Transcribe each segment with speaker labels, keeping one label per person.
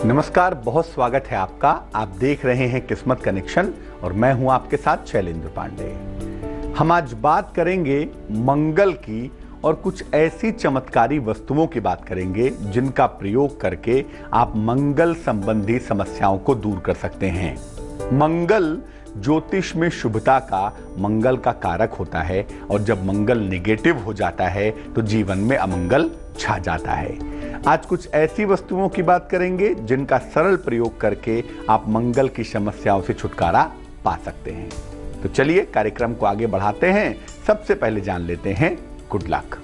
Speaker 1: नमस्कार, बहुत स्वागत है आपका। आप देख रहे हैं किस्मत कनेक्शन और मैं हूं आपके साथ शैलेंद्र पांडे। हम आज बात करेंगे मंगल की और कुछ ऐसी चमत्कारी वस्तुओं की बात करेंगे जिनका प्रयोग करके आप मंगल संबंधी समस्याओं को दूर कर सकते हैं। मंगल ज्योतिष में शुभता का, मंगल का कारक होता है और जब मंगल निगेटिव हो जाता है तो जीवन में अमंगल छा जाता है। आज कुछ ऐसी वस्तुओं की बात करेंगे जिनका सरल प्रयोग करके आप मंगल की समस्याओं से छुटकारा पा सकते हैं। तो चलिए कार्यक्रम को आगे बढ़ाते हैं। सबसे पहले जान लेते हैं गुड लक।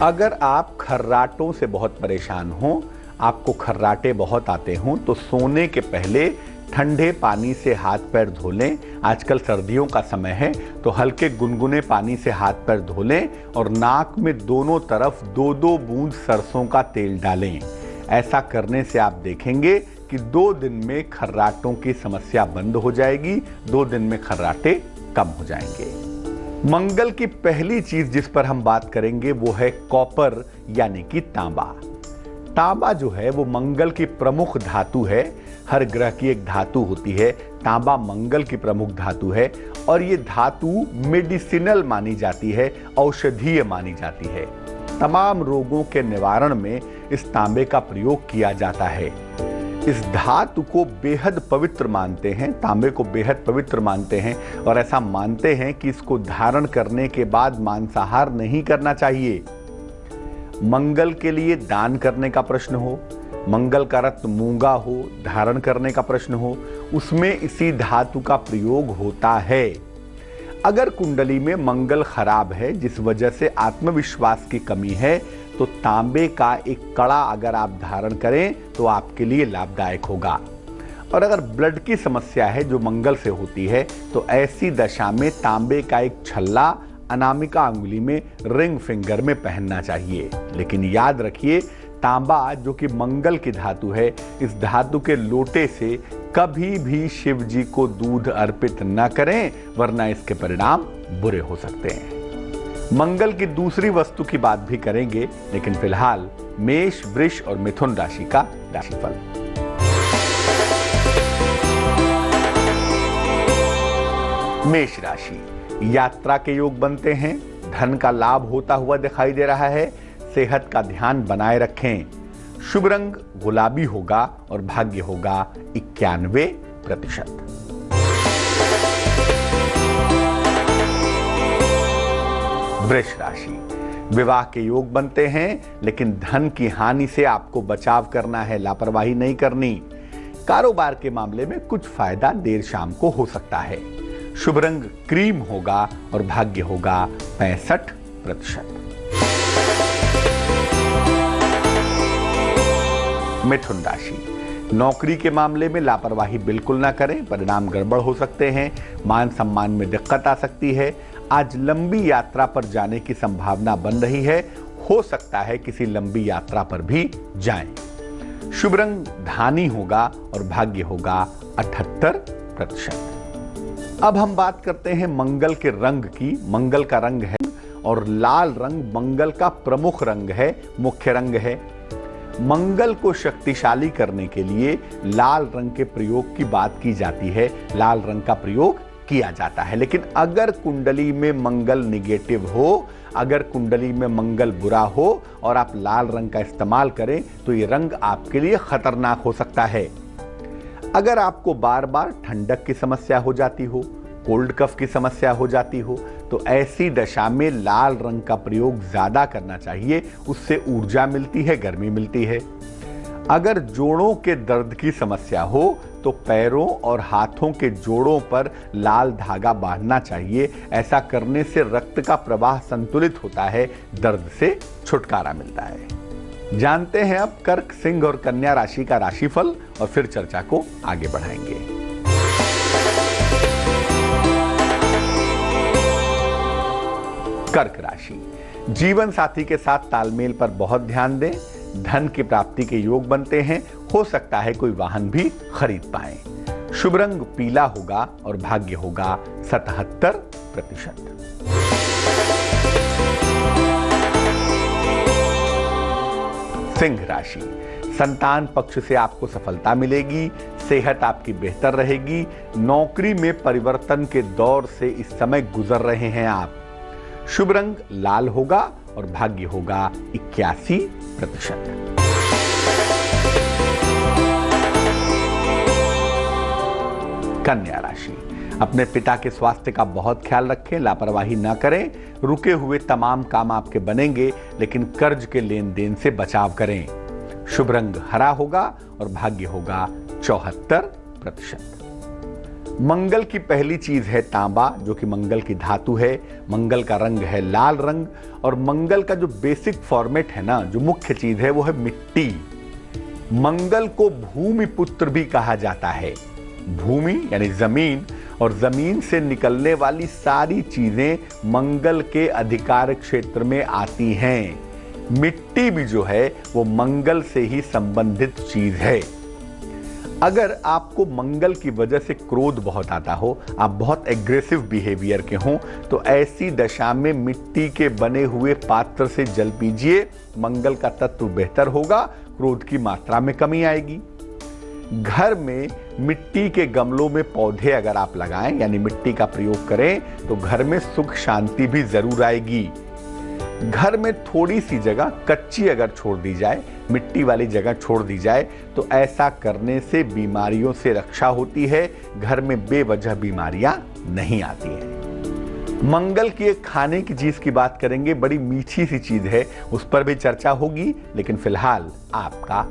Speaker 1: अगर आप खर्राटों से बहुत परेशान हो, आपको खर्राटे बहुत आते हों, तो सोने के पहले ठंडे पानी से हाथ पैर धो लें। आजकल सर्दियों का समय है तो हल्के गुनगुने पानी से हाथ पैर धो लें और नाक में दोनों तरफ 2-2 बूंद सरसों का तेल डालें। ऐसा करने से आप देखेंगे कि 2 दिन में खर्राटों की समस्या बंद हो जाएगी, 2 दिन में खर्राटे कम हो जाएंगे। मंगल की पहली चीज जिस पर हम बात करेंगे वो है कॉपर यानी कि तांबा। तांबा जो है वो मंगल की प्रमुख धातु है। हर ग्रह की एक धातु होती है, तांबा मंगल की प्रमुख धातु है और ये धातु मेडिसिनल मानी जाती है, औषधीय मानी जाती है। तमाम रोगों के निवारण में इस तांबे का प्रयोग किया जाता है। इस धातु को बेहद पवित्र मानते हैं, तांबे को बेहद पवित्र मानते हैं और ऐसा मानते हैं कि इसको धारण करने के बाद मांसाहार नहीं करना चाहिए। मंगल के लिए दान करने का प्रश्न हो, मंगल का रत्न मूंगा हो, धारण करने का प्रश्न हो, उसमें इसी धातु का प्रयोग होता है। अगर कुंडली में मंगल खराब है जिस वजह से आत्मविश्वास की कमी है तो तांबे का एक कड़ा अगर आप धारण करें तो आपके लिए लाभदायक होगा। और अगर ब्लड की समस्या है जो मंगल से होती है तो ऐसी दशा में तांबे का एक छल्ला अनामिका अंगुली में, रिंग फिंगर में पहनना चाहिए। लेकिन याद रखिए, तांबा जो कि मंगल की धातु है, इस धातु के लोटे से कभी भी शिव जी को दूध अर्पित न करें वरना इसके परिणाम बुरे हो सकते हैं। मंगल की दूसरी वस्तु की बात भी करेंगे, लेकिन फिलहाल मेष, वृष और मिथुन राशि का राशिफल। मेष राशि, यात्रा के योग बनते हैं, धन का लाभ होता हुआ दिखाई दे रहा है। सेहत का ध्यान बनाए रखें। शुभ रंग गुलाबी होगा और भाग्य होगा 91%। वृष राशि, विवाह के योग बनते हैं लेकिन धन की हानि से आपको बचाव करना है, लापरवाही नहीं करनी। कारोबार के मामले में कुछ फायदा देर शाम को हो सकता है। शुभ रंग क्रीम होगा और भाग्य होगा 65%। मिथुन राशि, नौकरी के मामले में लापरवाही बिल्कुल ना करें, परिणाम गड़बड़ हो सकते हैं। मान सम्मान में दिक्कत आ सकती है। आज लंबी यात्रा पर जाने की संभावना बन रही है, हो सकता है किसी लंबी यात्रा पर भी जाएं। शुभ रंग धानी होगा और भाग्य होगा 78%। अब हम बात करते हैं मंगल के रंग की। मंगल का रंग है और लाल रंग मंगल का प्रमुख रंग है, मुख्य रंग है। मंगल को शक्तिशाली करने के लिए लाल रंग के प्रयोग की बात की जाती है, लाल रंग का प्रयोग किया जाता है। लेकिन अगर कुंडली में मंगल निगेटिव हो, अगर कुंडली में मंगल बुरा हो और आप लाल रंग का इस्तेमाल करें तो ये रंग आपके लिए खतरनाक हो सकता है। अगर आपको बार बार ठंडक की समस्या हो जाती हो, कोल्ड कफ की समस्या हो जाती हो, तो ऐसी दशा में लाल रंग का प्रयोग ज्यादा करना चाहिए। उससे ऊर्जा मिलती है, गर्मी मिलती है। अगर जोड़ों के दर्द की समस्या हो तो पैरों और हाथों के जोड़ों पर लाल धागा बांधना चाहिए। ऐसा करने से रक्त का प्रवाह संतुलित होता है, दर्द से छुटकारा मिलता है। जानते हैं अब कर्क, सिंह और कन्या राशि का राशिफल और फिर चर्चा को आगे बढ़ाएंगे। कर्क राशि, जीवन साथी के साथ तालमेल पर बहुत ध्यान दें। धन की प्राप्ति के योग बनते हैं, हो सकता है कोई वाहन भी खरीद पाएं। शुभ रंग पीला होगा और भाग्य होगा 77%। सिंह राशि, संतान पक्ष से आपको सफलता मिलेगी, सेहत आपकी बेहतर रहेगी, नौकरी में परिवर्तन के दौर से इस समय गुजर रहे हैं आप। शुभ रंग लाल होगा और भाग्य होगा 81%। कन्या राशि, अपने पिता के स्वास्थ्य का बहुत ख्याल रखें, लापरवाही ना करें। रुके हुए तमाम काम आपके बनेंगे, लेकिन कर्ज के लेन देन से बचाव करें। शुभ रंग हरा होगा और भाग्य होगा 74%। मंगल की पहली चीज है तांबा, जो कि मंगल की धातु है। मंगल का रंग है लाल रंग, और मंगल का जो बेसिक फॉर्मेट है ना, जो मुख्य चीज है, वो है मिट्टी। मंगल को भूमि पुत्र भी कहा जाता है। भूमि यानी जमीन, और जमीन से निकलने वाली सारी चीजें मंगल के अधिकार क्षेत्र में आती हैं। मिट्टी भी जो है वो मंगल से ही संबंधित चीज है। अगर आपको मंगल की वजह से क्रोध बहुत आता हो, आप बहुत एग्रेसिव बिहेवियर के हों, तो ऐसी दशा में मिट्टी के बने हुए पात्र से जल पीजिए। मंगल का तत्व बेहतर होगा, क्रोध की मात्रा में कमी आएगी। घर में मिट्टी के गमलों में पौधे अगर आप लगाएं, यानी मिट्टी का प्रयोग करें, तो घर में सुख शांति भी जरूर आएगी। घर में थोड़ी सी जगह कच्ची अगर छोड़ दी जाए, मिट्टी वाली जगह छोड़ दी जाए, तो ऐसा करने से बीमारियों से रक्षा होती है। घर में बेवजह बीमारियां नहीं आती हैं। मंगल की एक खाने की चीज की बात करेंगे, बड़ी मीठी सी चीज है, उस पर भी चर्चा होगी। लेकिन फिलहाल आपका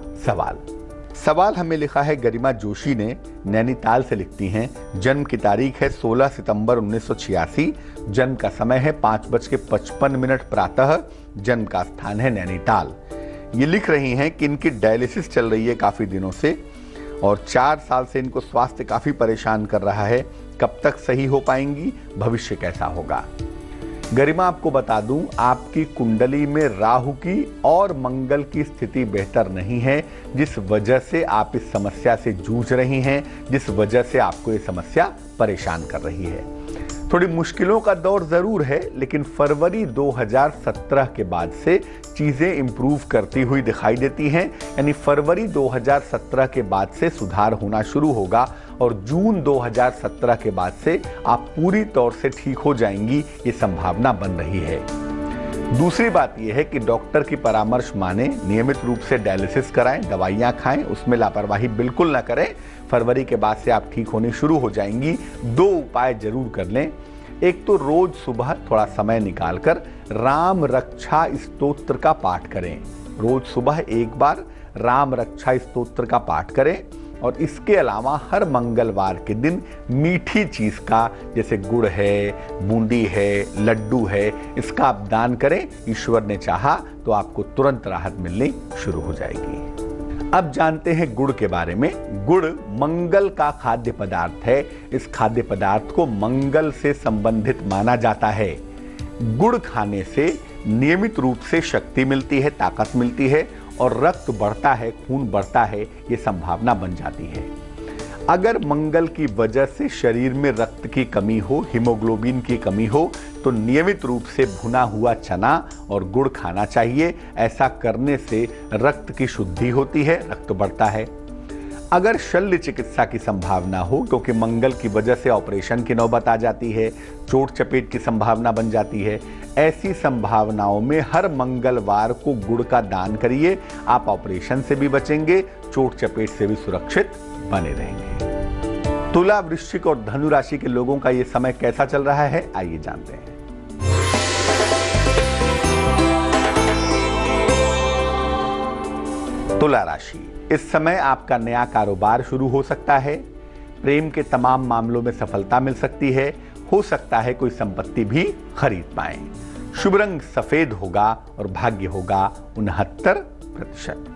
Speaker 1: सवाल हमें लिखा है गरिमा जोशी ने, नैनीताल से लिखती हैं। जन्म की तारीख है 16 सितंबर 1986, जन्म का समय है 5:55 प्रातः, जन्म का स्थान है नैनीताल। ये लिख रही हैं कि इनकी डायलिसिस चल रही है काफी दिनों से, और 4 साल से इनको स्वास्थ्य काफी परेशान कर रहा है। कब तक सही हो पाएंगी, भविष्य कैसा होगा? गरिमा, आपको बता दूं, आपकी कुंडली में राहु की और मंगल की स्थिति बेहतर नहीं है, जिस वजह से आप इस समस्या से जूझ रही हैं, जिस वजह से आपको ये समस्या परेशान कर रही है। थोड़ी मुश्किलों का दौर जरूर है, लेकिन फरवरी 2017 के बाद से चीजें इंप्रूव करती हुई दिखाई देती हैं। यानी फरवरी 2017 के बाद से सुधार होना शुरू होगा, और जून 2017 के बाद से आप पूरी तौर से ठीक हो जाएंगी, ये संभावना बन रही है। दूसरी बात यह है कि डॉक्टर की परामर्श माने, नियमित रूप से डायलिसिस कराएं, दवाइयां खाएं, उसमें लापरवाही बिल्कुल ना करें। फरवरी के बाद से आप ठीक होनी शुरू हो जाएंगी। 2 उपाय जरूर कर लें। एक तो रोज सुबह थोड़ा समय निकालकर राम रक्षा स्तोत्र का पाठ करें। रोज सुबह एक बार राम रक्षा स्तोत्र का पाठ करें, और इसके अलावा हर मंगलवार के दिन मीठी चीज का, जैसे गुड़ है, बूंदी है, लड्डू है, इसका आप दान करें। ईश्वर ने चाहा तो आपको तुरंत राहत मिलनी शुरू हो जाएगी। अब जानते हैं गुड़ के बारे में। गुड़ मंगल का खाद्य पदार्थ है। इस खाद्य पदार्थ को मंगल से संबंधित माना जाता है। गुड़ खाने से नियमित रूप से शक्ति मिलती है, ताकत मिलती है, और रक्त बढ़ता है, खून बढ़ता है, ये संभावना बन जाती है। अगर मंगल की वजह से शरीर में रक्त की कमी हो, हीमोग्लोबिन की कमी हो, तो नियमित रूप से भुना हुआ चना और गुड़ खाना चाहिए। ऐसा करने से रक्त की शुद्धि होती है, रक्त बढ़ता है। अगर शल्य चिकित्सा की संभावना हो, क्योंकि मंगल की वजह से ऑपरेशन की नौबत आ जाती है, चोट चपेट की संभावना बन जाती है, ऐसी संभावनाओं में हर मंगलवार को गुड़ का दान करिए। आप ऑपरेशन से भी बचेंगे, चोट चपेट से भी सुरक्षित बने रहेंगे। तुला, वृश्चिक और धनु राशि के लोगों का यह समय कैसा चल रहा है, आइए जानते हैं। तुला राशि, इस समय आपका नया कारोबार शुरू हो सकता है। प्रेम के तमाम मामलों में सफलता मिल सकती है। हो सकता है कोई संपत्ति भी खरीद पाएं। शुभ रंग सफेद होगा और भाग्य होगा 69%।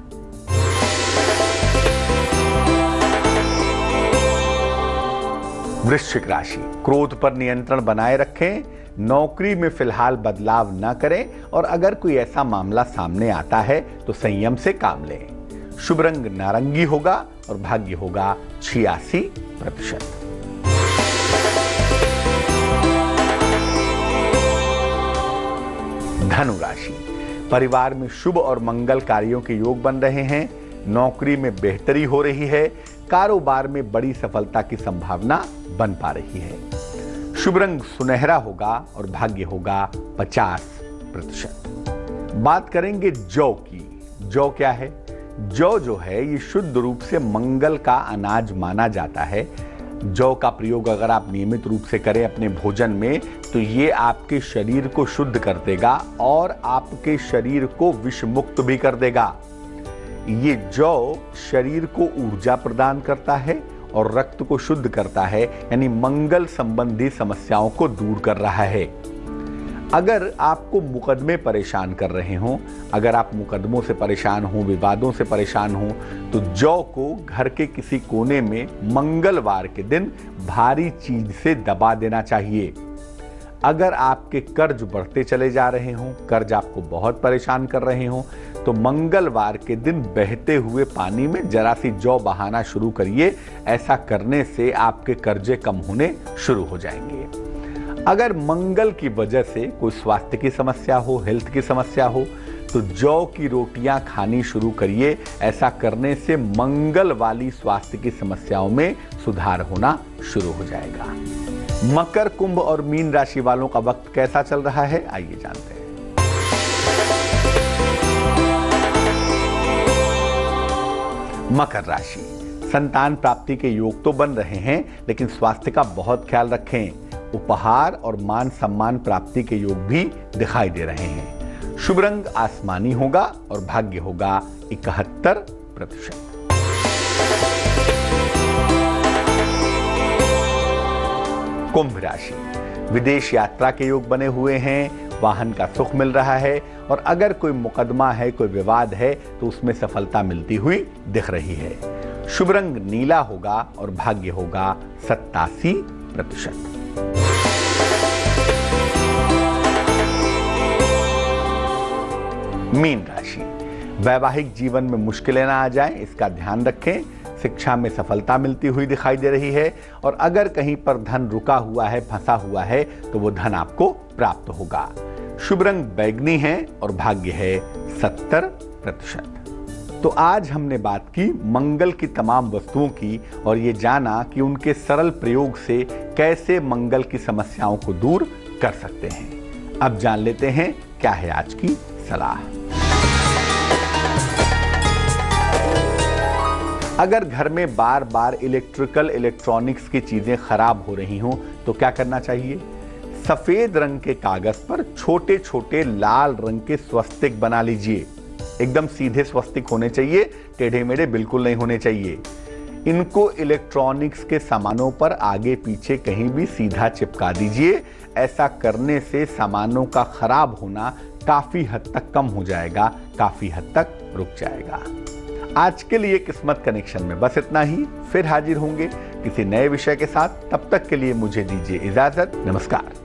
Speaker 1: वृश्चिक राशि, क्रोध पर नियंत्रण बनाए रखें। नौकरी में फिलहाल बदलाव न करें, और अगर कोई ऐसा मामला सामने आता है तो संयम से काम लें। शुभ रंग नारंगी होगा और भाग्य होगा 86%। धनु राशि, परिवार में शुभ और मंगल कार्यों के योग बन रहे हैं। नौकरी में बेहतरी हो रही है। कारोबार में बड़ी सफलता की संभावना बन पा रही है। शुभ रंग सुनहरा होगा और भाग्य होगा 50%। बात करेंगे जौ की। जौ क्या है? जौ जो है ये शुद्ध रूप से मंगल का अनाज माना जाता है। जौ का प्रयोग अगर आप नियमित रूप से करें अपने भोजन में तो ये आपके शरीर को शुद्ध कर देगा और आपके शरीर को विष मुक्त भी कर देगा। ये जौ शरीर को ऊर्जा प्रदान करता है और रक्त को शुद्ध करता है, यानी मंगल संबंधी समस्याओं को दूर कर रहा है। अगर आपको मुकदमे परेशान कर रहे हों, अगर आप मुकदमों से परेशान हों, विवादों से परेशान हों, तो जौ को घर के किसी कोने में मंगलवार के दिन भारी चीज से दबा देना चाहिए। अगर आपके कर्ज बढ़ते चले जा रहे हों, कर्ज आपको बहुत परेशान कर रहे हों, तो मंगलवार के दिन बहते हुए पानी में जरा सी जौ बहाना शुरू करिए। ऐसा करने से आपके कर्जे कम होने शुरू हो जाएंगे। अगर मंगल की वजह से कोई स्वास्थ्य की समस्या हो, हेल्थ की समस्या हो, तो जौ की रोटियां खानी शुरू करिए। ऐसा करने से मंगल वाली स्वास्थ्य की समस्याओं में सुधार होना शुरू हो जाएगा। मकर, कुंभ और मीन राशि वालों का वक्त कैसा चल रहा है, आइए जानते हैं। मकर राशि, संतान प्राप्ति के योग तो बन रहे हैं, लेकिन स्वास्थ्य का बहुत ख्याल रखें। उपहार और मान सम्मान प्राप्ति के योग भी दिखाई दे रहे हैं। शुभ रंग आसमानी होगा और भाग्य होगा 71%। कुंभ राशि, विदेश यात्रा के योग बने हुए हैं। वाहन का सुख मिल रहा है और अगर कोई मुकदमा है, कोई विवाद है, तो उसमें सफलता मिलती हुई दिख रही है। शुभ रंग नीला होगा और भाग्य होगा 87%। मीन राशि, वैवाहिक जीवन में मुश्किलें ना आ जाएं, इसका ध्यान रखें। शिक्षा में सफलता मिलती हुई दिखाई दे रही है और अगर कहीं पर धन रुका हुआ है, फंसा हुआ है, तो वो धन आपको प्राप्त होगा। शुभ रंग बैगनी है और भाग्य है 70%। तो आज हमने बात की मंगल की तमाम वस्तुओं की और ये जाना कि उनके सरल प्रयोग से कैसे मंगल की समस्याओं को दूर कर सकते हैं। अब जान लेते हैं क्या है आज की सलाह। अगर घर में बार बार इलेक्ट्रॉनिक्स की चीजें खराब हो रही हों तो क्या करना चाहिए? सफेद रंग के कागज पर छोटे छोटे लाल रंग के स्वस्तिक बना लीजिए। एकदम सीधे स्वस्तिक होने चाहिए, टेढ़े मेढ़े बिल्कुल नहीं होने चाहिए। इनको इलेक्ट्रॉनिक्स के सामानों पर आगे पीछे कहीं भी सीधा चिपका दीजिए। ऐसा करने से सामानों का खराब होना काफी हद तक कम हो जाएगा, काफी हद तक रुक जाएगा। आज के लिए किस्मत कनेक्शन में बस इतना ही। फिर हाजिर होंगे किसी नए विषय के साथ। तब तक के लिए मुझे दीजिए इजाजत। नमस्कार।